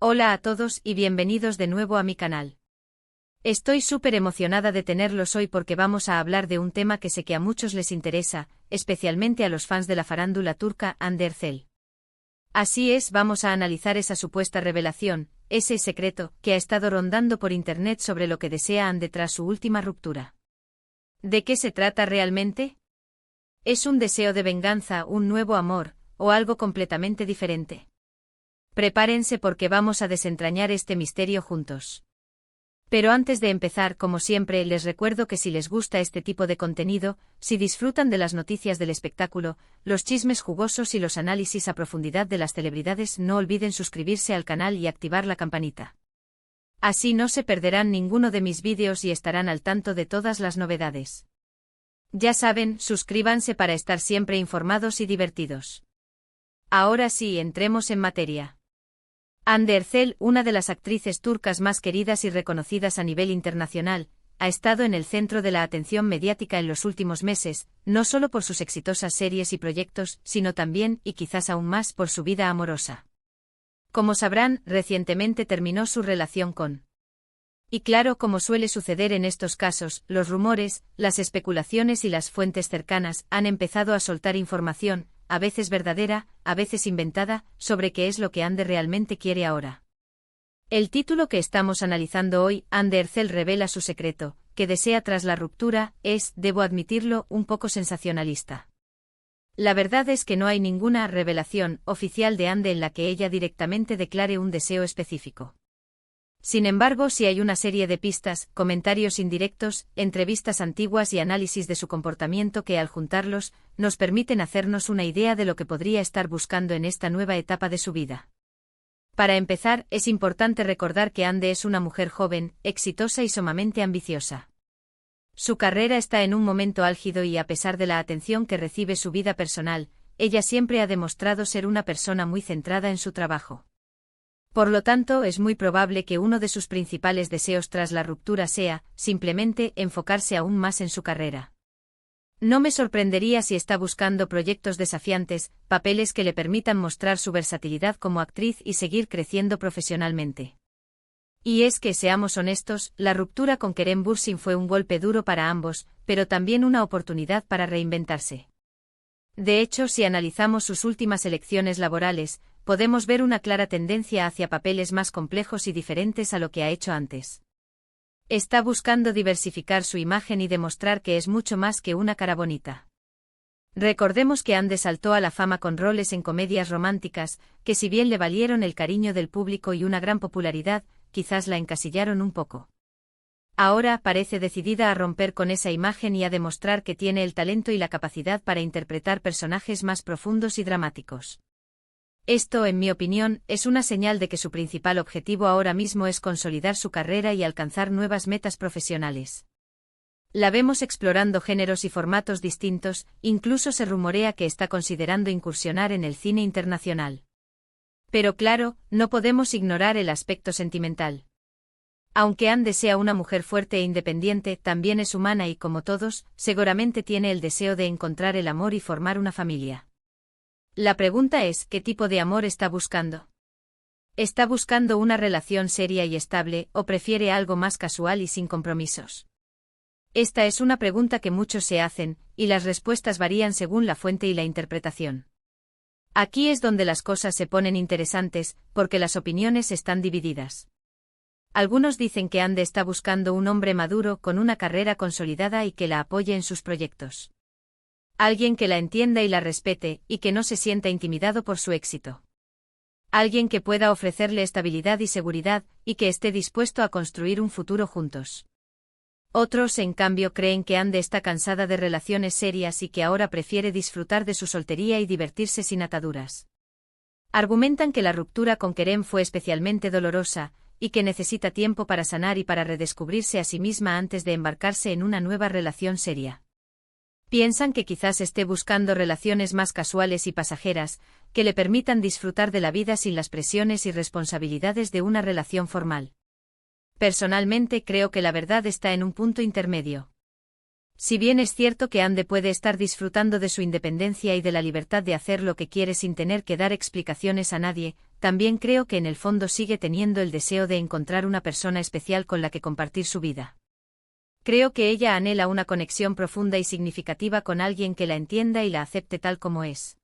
Hola a todos y bienvenidos de nuevo a mi canal. Estoy súper emocionada de tenerlos hoy porque vamos a hablar de un tema que sé que a muchos les interesa, especialmente a los fans de la farándula turca Hande Erçel. Así es, vamos a analizar esa supuesta revelación, ese secreto, que ha estado rondando por internet sobre lo que desea Hande tras su última ruptura. ¿De qué se trata realmente? ¿Es un deseo de venganza, un nuevo amor, o algo completamente diferente? Prepárense porque vamos a desentrañar este misterio juntos. Pero antes de empezar, como siempre, les recuerdo que si les gusta este tipo de contenido, si disfrutan de las noticias del espectáculo, los chismes jugosos y los análisis a profundidad de las celebridades, no olviden suscribirse al canal y activar la campanita. Así no se perderán ninguno de mis vídeos y estarán al tanto de todas las novedades. Ya saben, suscríbanse para estar siempre informados y divertidos. Ahora sí, entremos en materia. Hande Erçel, una de las actrices turcas más queridas y reconocidas a nivel internacional, ha estado en el centro de la atención mediática en los últimos meses, no solo por sus exitosas series y proyectos, sino también, y quizás aún más, por su vida amorosa. Como sabrán, recientemente terminó su relación con. Y claro, como suele suceder en estos casos, los rumores, las especulaciones y las fuentes cercanas han empezado a soltar información, a veces verdadera, a veces inventada, sobre qué es lo que Hande realmente quiere ahora. El título que estamos analizando hoy, Hande Erçel revela su secreto, que desea tras la ruptura, es, debo admitirlo, un poco sensacionalista. La verdad es que no hay ninguna revelación oficial de Hande en la que ella directamente declare un deseo específico. Sin embargo, sí hay una serie de pistas, comentarios indirectos, entrevistas antiguas y análisis de su comportamiento que, al juntarlos, nos permiten hacernos una idea de lo que podría estar buscando en esta nueva etapa de su vida. Para empezar, es importante recordar que Hande es una mujer joven, exitosa y sumamente ambiciosa. Su carrera está en un momento álgido y, a pesar de la atención que recibe su vida personal, ella siempre ha demostrado ser una persona muy centrada en su trabajo. Por lo tanto, es muy probable que uno de sus principales deseos tras la ruptura sea, simplemente, enfocarse aún más en su carrera. No me sorprendería si está buscando proyectos desafiantes, papeles que le permitan mostrar su versatilidad como actriz y seguir creciendo profesionalmente. Y es que, seamos honestos, la ruptura con Kerem Bürsin fue un golpe duro para ambos, pero también una oportunidad para reinventarse. De hecho, si analizamos sus últimas elecciones laborales, podemos ver una clara tendencia hacia papeles más complejos y diferentes a lo que ha hecho antes. Está buscando diversificar su imagen y demostrar que es mucho más que una cara bonita. Recordemos que Hande saltó a la fama con roles en comedias románticas, que si bien le valieron el cariño del público y una gran popularidad, quizás la encasillaron un poco. Ahora parece decidida a romper con esa imagen y a demostrar que tiene el talento y la capacidad para interpretar personajes más profundos y dramáticos. Esto, en mi opinión, es una señal de que su principal objetivo ahora mismo es consolidar su carrera y alcanzar nuevas metas profesionales. La vemos explorando géneros y formatos distintos, incluso se rumorea que está considerando incursionar en el cine internacional. Pero claro, no podemos ignorar el aspecto sentimental. Aunque Hande sea una mujer fuerte e independiente, también es humana y, como todos, seguramente tiene el deseo de encontrar el amor y formar una familia. La pregunta es, ¿qué tipo de amor está buscando? ¿Está buscando una relación seria y estable, o prefiere algo más casual y sin compromisos? Esta es una pregunta que muchos se hacen, y las respuestas varían según la fuente y la interpretación. Aquí es donde las cosas se ponen interesantes, porque las opiniones están divididas. Algunos dicen que Hande está buscando un hombre maduro con una carrera consolidada y que la apoye en sus proyectos. Alguien que la entienda y la respete, y que no se sienta intimidado por su éxito. Alguien que pueda ofrecerle estabilidad y seguridad, y que esté dispuesto a construir un futuro juntos. Otros, en cambio, creen que Hande está cansada de relaciones serias y que ahora prefiere disfrutar de su soltería y divertirse sin ataduras. Argumentan que la ruptura con Kerem fue especialmente dolorosa, y que necesita tiempo para sanar y para redescubrirse a sí misma antes de embarcarse en una nueva relación seria. Piensan que quizás esté buscando relaciones más casuales y pasajeras, que le permitan disfrutar de la vida sin las presiones y responsabilidades de una relación formal. Personalmente creo que la verdad está en un punto intermedio. Si bien es cierto que Ande puede estar disfrutando de su independencia y de la libertad de hacer lo que quiere sin tener que dar explicaciones a nadie, también creo que en el fondo sigue teniendo el deseo de encontrar una persona especial con la que compartir su vida. Creo que ella anhela una conexión profunda y significativa con alguien que la entienda y la acepte tal como es.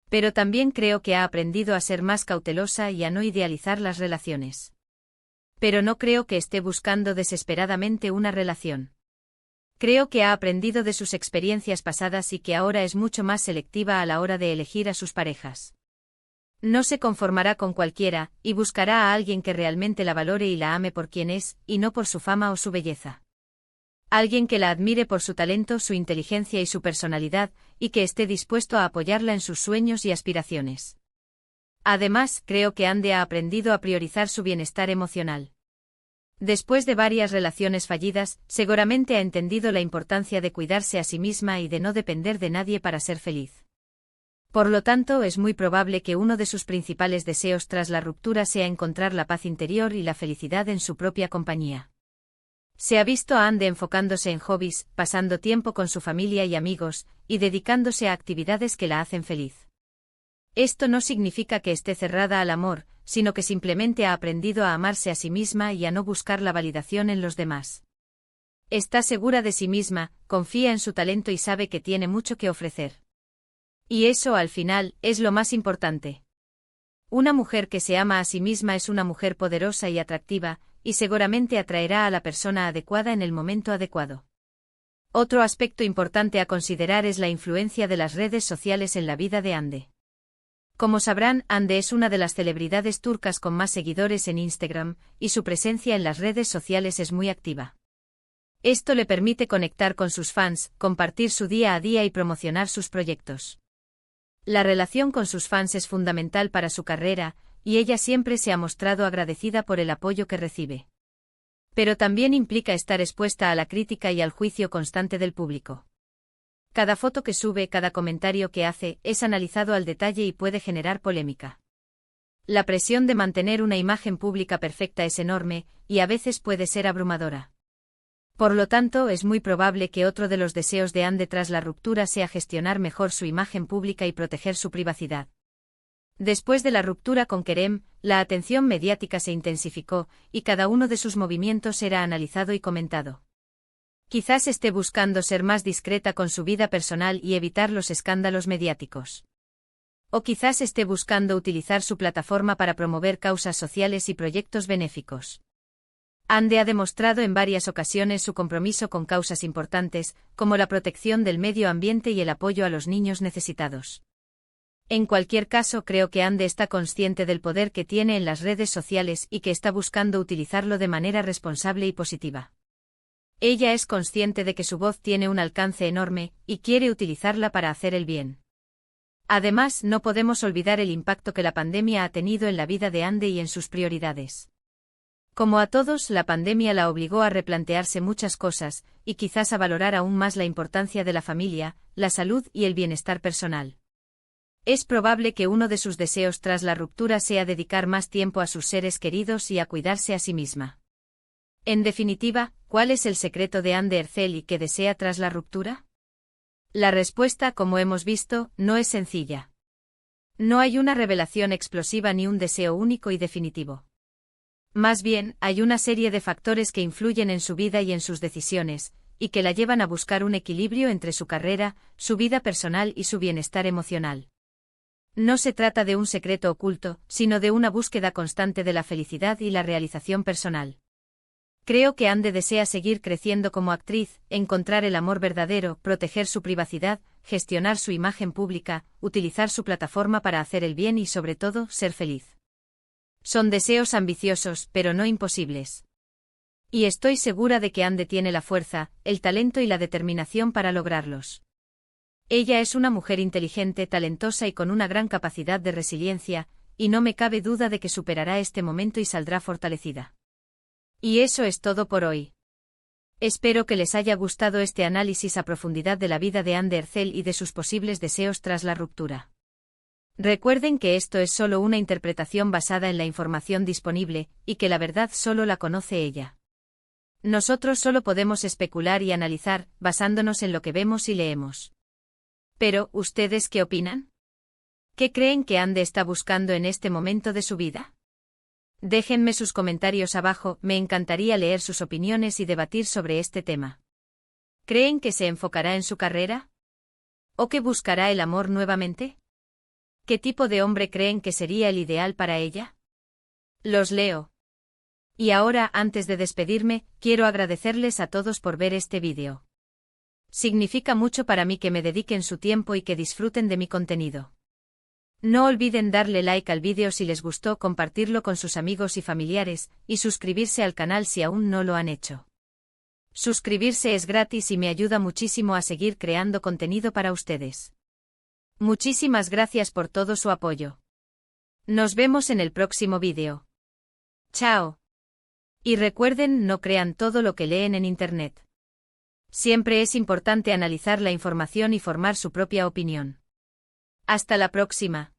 Pero también creo que ha aprendido a ser más cautelosa y a no idealizar las relaciones. Pero no creo que esté buscando desesperadamente una relación. Creo que ha aprendido de sus experiencias pasadas y que ahora es mucho más selectiva a la hora de elegir a sus parejas. No se conformará con cualquiera, y buscará a alguien que realmente la valore y la ame por quien es, y no por su fama o su belleza. Alguien que la admire por su talento, su inteligencia y su personalidad, y que esté dispuesto a apoyarla en sus sueños y aspiraciones. Además, creo que Ande ha aprendido a priorizar su bienestar emocional. Después de varias relaciones fallidas, seguramente ha entendido la importancia de cuidarse a sí misma y de no depender de nadie para ser feliz. Por lo tanto, es muy probable que uno de sus principales deseos tras la ruptura sea encontrar la paz interior y la felicidad en su propia compañía. Se ha visto a Ande enfocándose en hobbies, pasando tiempo con su familia y amigos, y dedicándose a actividades que la hacen feliz. Esto no significa que esté cerrada al amor, sino que simplemente ha aprendido a amarse a sí misma y a no buscar la validación en los demás. Está segura de sí misma, confía en su talento y sabe que tiene mucho que ofrecer. Y eso, al final, es lo más importante. Una mujer que se ama a sí misma es una mujer poderosa y atractiva, y seguramente atraerá a la persona adecuada en el momento adecuado. Otro aspecto importante a considerar es la influencia de las redes sociales en la vida de Ande. Como sabrán, Ande es una de las celebridades turcas con más seguidores en Instagram, y su presencia en las redes sociales es muy activa. Esto le permite conectar con sus fans, compartir su día a día y promocionar sus proyectos. La relación con sus fans es fundamental para su carrera, y ella siempre se ha mostrado agradecida por el apoyo que recibe. Pero también implica estar expuesta a la crítica y al juicio constante del público. Cada foto que sube, cada comentario que hace, es analizado al detalle y puede generar polémica. La presión de mantener una imagen pública perfecta es enorme, y a veces puede ser abrumadora. Por lo tanto, es muy probable que otro de los deseos de Ande tras la ruptura sea gestionar mejor su imagen pública y proteger su privacidad. Después de la ruptura con Kerem, la atención mediática se intensificó, y cada uno de sus movimientos era analizado y comentado. Quizás esté buscando ser más discreta con su vida personal y evitar los escándalos mediáticos. O quizás esté buscando utilizar su plataforma para promover causas sociales y proyectos benéficos. Ande ha demostrado en varias ocasiones su compromiso con causas importantes, como la protección del medio ambiente y el apoyo a los niños necesitados. En cualquier caso, creo que Ande está consciente del poder que tiene en las redes sociales y que está buscando utilizarlo de manera responsable y positiva. Ella es consciente de que su voz tiene un alcance enorme, y quiere utilizarla para hacer el bien. Además, no podemos olvidar el impacto que la pandemia ha tenido en la vida de Ande y en sus prioridades. Como a todos, la pandemia la obligó a replantearse muchas cosas, y quizás a valorar aún más la importancia de la familia, la salud y el bienestar personal. Es probable que uno de sus deseos tras la ruptura sea dedicar más tiempo a sus seres queridos y a cuidarse a sí misma. En definitiva, ¿cuál es el secreto de Ande Erzel y qué desea tras la ruptura? La respuesta, como hemos visto, no es sencilla. No hay una revelación explosiva ni un deseo único y definitivo. Más bien, hay una serie de factores que influyen en su vida y en sus decisiones, y que la llevan a buscar un equilibrio entre su carrera, su vida personal y su bienestar emocional. No se trata de un secreto oculto, sino de una búsqueda constante de la felicidad y la realización personal. Creo que Ande desea seguir creciendo como actriz, encontrar el amor verdadero, proteger su privacidad, gestionar su imagen pública, utilizar su plataforma para hacer el bien y sobre todo, ser feliz. Son deseos ambiciosos, pero no imposibles. Y estoy segura de que Ande tiene la fuerza, el talento y la determinación para lograrlos. Ella es una mujer inteligente, talentosa y con una gran capacidad de resiliencia, y no me cabe duda de que superará este momento y saldrá fortalecida. Y eso es todo por hoy. Espero que les haya gustado este análisis a profundidad de la vida de Ande Erzel y de sus posibles deseos tras la ruptura. Recuerden que esto es solo una interpretación basada en la información disponible, y que la verdad solo la conoce ella. Nosotros solo podemos especular y analizar, basándonos en lo que vemos y leemos. Pero, ¿ustedes qué opinan? ¿Qué creen que Ande está buscando en este momento de su vida? Déjenme sus comentarios abajo, me encantaría leer sus opiniones y debatir sobre este tema. ¿Creen que se enfocará en su carrera? ¿O que buscará el amor nuevamente? ¿Qué tipo de hombre creen que sería el ideal para ella? Los leo. Y ahora, antes de despedirme, quiero agradecerles a todos por ver este vídeo. Significa mucho para mí que me dediquen su tiempo y que disfruten de mi contenido. No olviden darle like al vídeo si les gustó, compartirlo con sus amigos y familiares, y suscribirse al canal si aún no lo han hecho. Suscribirse es gratis y me ayuda muchísimo a seguir creando contenido para ustedes. Muchísimas gracias por todo su apoyo. Nos vemos en el próximo vídeo. Chao. Y recuerden, no crean todo lo que leen en Internet. Siempre es importante analizar la información y formar su propia opinión. Hasta la próxima.